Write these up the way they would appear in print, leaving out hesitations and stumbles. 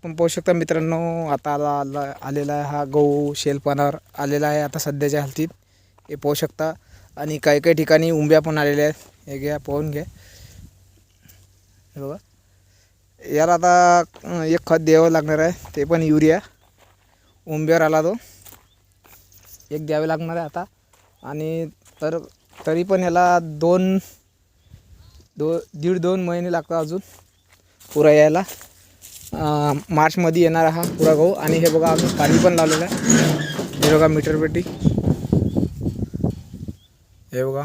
आपण पाहू शकता मित्रांनो, आता आलेला आहे हा गहू शेलपानावर आलेला आहे आता सध्याच्या हालतीत. हे पाहू शकता. आणि काही काही ठिकाणी उंब्या पण आलेल्या आहेत. हे घ्या, पाहून घ्या. हे बघा, याला आता एक खत द्यावं लागणार आहे, ते पण युरिया. उंब्यावर आला तो एक द्यावे लागणार आहे आता. आणि तरी पण याला दीड 2 महिने लागतात अजून पुरा यायला. मार्चमध्ये येणार हा पुरा गहू. आणि हे बघा, आम्ही पाणी पण लावलेलं आहे. हे बघा मीटर पेटी, हे बघा,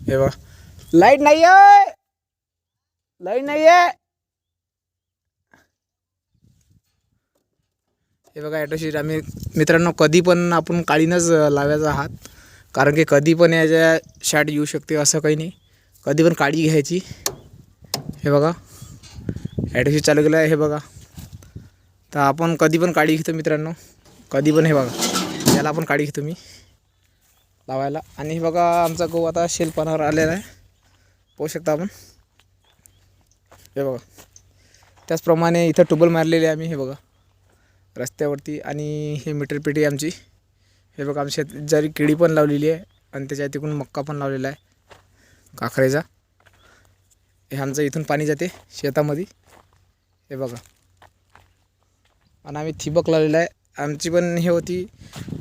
हे बघा. लाईट नाही आहे, लाईट नाही आहे. हे बघा ॲटोशीट. आम्ही मित्रांनो कधी पण आपण काळीनच लावायचा आहात, कारण की कधी पण याच्या शॅट येऊ शकते, असं काही नाही. कधी पण काळी घ्यायची. हे बघा ॲटोशीट चालू केलं आहे. हे बघा, तर आपण कधी पण काळी घेतो मित्रांनो, कधी पण. हे बघा, याला आपण काळी घेतो मी लावायला. आणि हे बघा, आमचा गहू आता शेलपानावर आलेला आहे, पाहू शकता आपण. हे बघा, त्याचप्रमाणे इथं टुबल मारलेले आहे आम्ही, हे बघा, रस्त्यावरती. आणि हे मीटर पेटी आमची. हे बघा, आमच्या जरी केळी पण लावलेली आहे, आणि त्याच्या तिकडून मक्का पण लावलेला आहे काकरेचा. हे आमचं इथून पाणी जाते शेतामध्ये. हे बघा, आणि आम्ही ठिबक लावलेला आहे. आमची पण हे होती,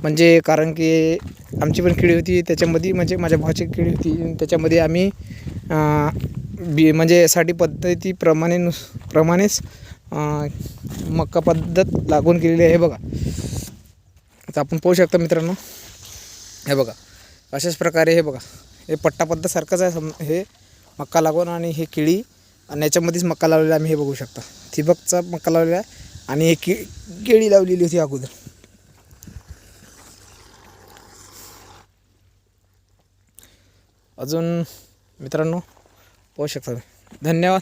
म्हणजे कारण की आमची पण केळी होती त्याच्यामध्ये, म्हणजे माझ्या भावाची केळी होती त्याच्यामध्ये. आम्ही म्हणजे साठी प्रमाणेच मक्का पद्धत लागवण केलेली आहे. हे बघा, आता आपण पाहू शकता मित्रांनो. हे बघा, अशाच प्रकारे हे बघा, हे पट्टा पद्धतसारखंच आहे हे मक्का लागवण. आणि हे केळी, आणि याच्यामध्येच मक्का लावलेला आम्ही, हे बघू शकता. ठिबकचा मक्का लावलेला आहे, आणि हे केळी लावलेली होती अगोदर. अजून मित्रांनो पाहू शकता. धन्यवाद.